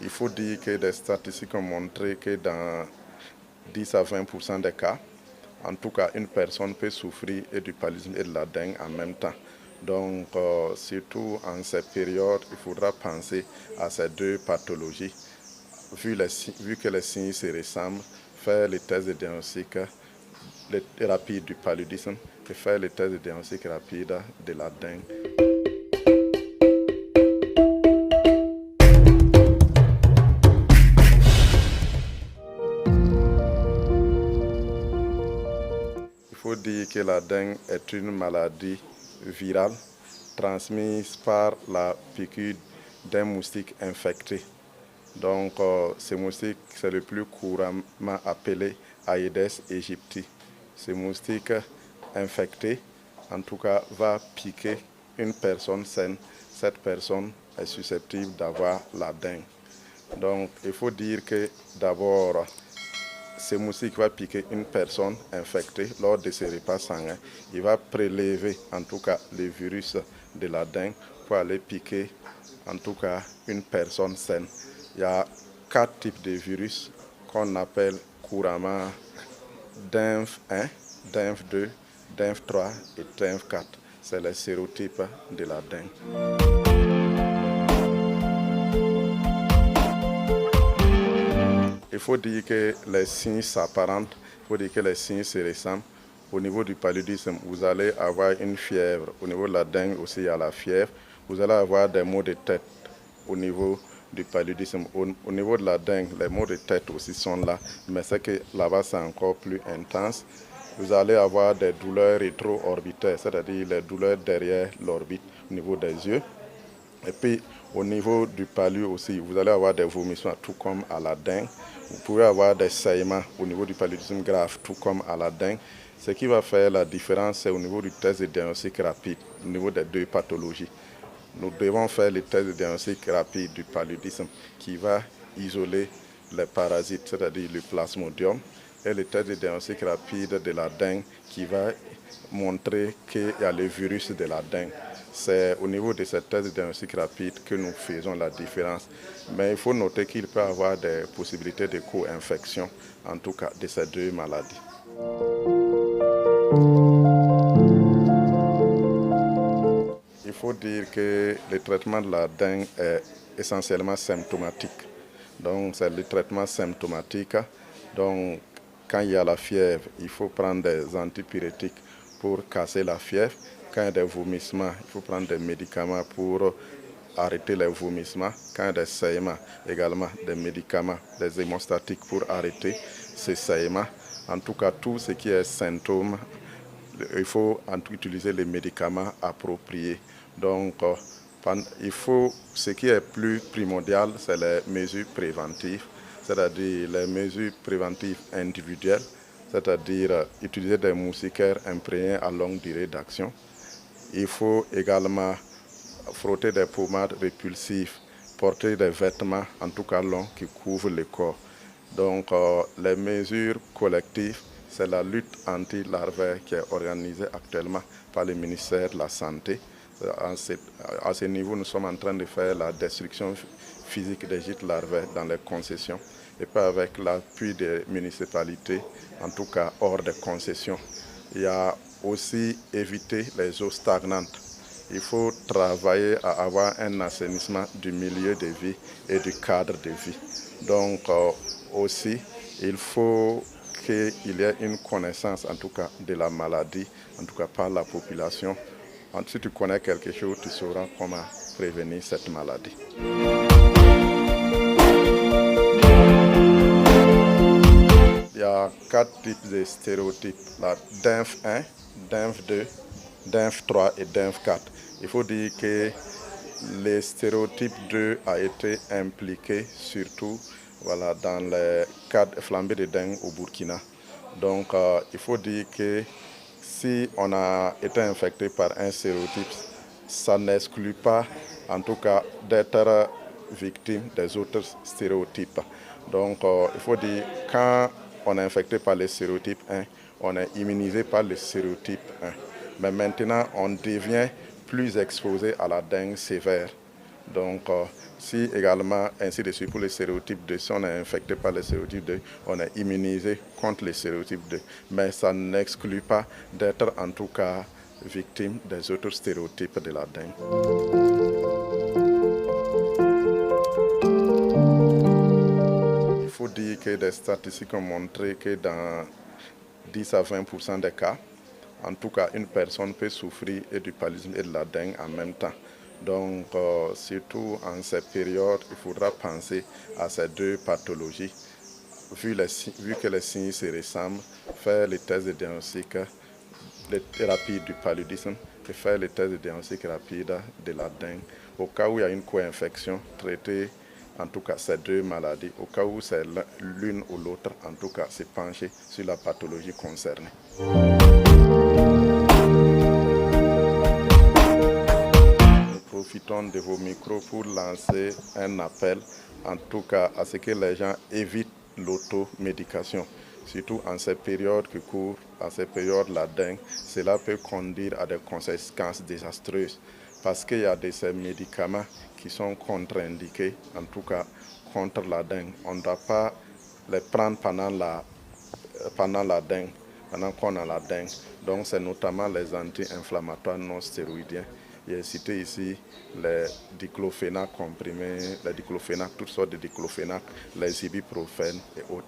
il faut dire que des statistiques ont montré que dans 10 à 20% des cas, en tout cas, une personne peut souffrir et du paludisme et de la dengue en même temps. Donc, surtout en cette période, il faudra penser à ces deux pathologies. Vu que les signes se ressemblent, faire les tests de diagnostic rapide du paludisme et faire les tests de diagnostic rapide de la dengue. Il faut dire que la dengue est une maladie virale transmise par la piqûre d'un moustique infecté. Donc, ce moustique, c'est le plus couramment appelé Aedes aegypti. Ce moustique infecté, en tout cas, va piquer une personne saine. Cette personne est susceptible d'avoir la dengue. Donc, il faut dire que d'abord, ce moustique va piquer une personne infectée lors de ses repas sanguins. Il va prélever en tout cas le virus de la dengue pour aller piquer en tout cas une personne saine. Il y a 4 types de virus qu'on appelle couramment DINF 1, DINF 2, DINF 3 et DINF 4. C'est les sérotypes de la dengue. Il faut dire que les signes s'apparentent, il faut dire que les signes se ressemblent. Au niveau du paludisme, vous allez avoir une fièvre. Au niveau de la dengue aussi, il y a la fièvre. Vous allez avoir des maux de tête au niveau du paludisme. Au niveau de la dengue, les maux de tête aussi sont là, mais c'est que là-bas, c'est encore plus intense. Vous allez avoir des douleurs rétro-orbitaires, c'est-à-dire les douleurs derrière l'orbite, au niveau des yeux. Et puis, au niveau du palu aussi, vous allez avoir des vomissements, tout comme à la dengue. Vous pouvez avoir des saignements au niveau du paludisme grave, tout comme à la dengue. Ce qui va faire la différence, c'est au niveau du test de diagnostic rapide, au niveau des deux pathologies. Nous devons faire le test de diagnostic rapide du paludisme qui va isoler les parasites, c'est-à-dire le plasmodium, et le test de diagnostic rapide de la dengue qui va montrer qu'il y a le virus de la dengue. C'est au niveau de ces tests de diagnostic rapide que nous faisons la différence. Mais il faut noter qu'il peut y avoir des possibilités de co-infection, en tout cas de ces deux maladies. Il faut dire que le traitement de la dengue est essentiellement symptomatique. Donc c'est le traitement symptomatique. Donc quand il y a la fièvre, il faut prendre des antipyrétiques pour casser la fièvre. Quand il y a des vomissements, il faut prendre des médicaments pour arrêter les vomissements. Quand il y a des saignements, également des médicaments, des hémostatiques pour arrêter ces saignements. En tout cas, tout ce qui est symptôme, il faut utiliser les médicaments appropriés. Donc, ce qui est plus primordial, c'est les mesures préventives, c'est-à-dire les mesures préventives individuelles, c'est-à-dire utiliser des moustiquaires imprégnés à longue durée d'action. Il faut également frotter des pommades répulsives, porter des vêtements, en tout cas longs, qui couvrent le corps. Donc, les mesures collectives, c'est la lutte anti-larvaire qui est organisée actuellement par le ministère de la Santé. À ce niveau, nous sommes en train de faire la destruction physique des gîtes larvaires dans les concessions et pas avec l'appui des municipalités, en tout cas hors des concessions. Il y a aussi éviter les eaux stagnantes. Il faut travailler à avoir un assainissement du milieu de vie et du cadre de vie. Donc aussi, il faut qu'il y ait une connaissance, en tout cas, de la maladie, en tout cas par la population. Si tu connais quelque chose, tu sauras comment prévenir cette maladie. Il y a 4 types de stéréotypes, la DINF 1, DINF 2, DINF 3 et DINF 4. Il faut dire que le stéréotype 2 a été impliqué surtout dans les cas de flambée de dengue au Burkina. Donc il faut dire que si on a été infecté par un stéréotype, ça n'exclut pas en tout cas d'être victime des autres stéréotypes. Donc il faut dire quand on est infecté par le stéréotype 1, on est immunisé par le stéréotype 1. Mais maintenant, on devient plus exposé à la dengue sévère. Donc, si également, ainsi de suite pour les stéréotypes 2, si on est infecté par les stéréotypes 2, on est immunisé contre les stéréotypes 2. Mais ça n'exclut pas d'être en tout cas victime des autres stéréotypes de la dengue. Il faut dire que des statistiques ont montré que dans 10 à 20% des cas, en tout cas, une personne peut souffrir et du paludisme et de la dengue en même temps. Donc, surtout en cette période, il faudra penser à ces deux pathologies. Vu que les signes se ressemblent, faire les tests de diagnostic rapides du paludisme et faire les tests de diagnostic rapides de la dengue. Au cas où il y a une co-infection, traiter en tout cas ces deux maladies. Au cas où c'est l'une ou l'autre, en tout cas, se pencher sur la pathologie concernée. Profitons de vos micros pour lancer un appel, en tout cas à ce que les gens évitent l'automédication, surtout en cette période qui court, en cette période la dengue. Cela peut conduire à des conséquences désastreuses parce qu'il y a de ces médicaments qui sont contre-indiqués, en tout cas contre la dengue. On ne doit pas les prendre pendant la dengue, pendant qu'on a la dengue. Donc c'est notamment les anti-inflammatoires non stéroïdiens. Il est cité ici les diclofénac comprimés, les diclofénac, toutes sortes de diclofénac, les ibuprofènes et autres.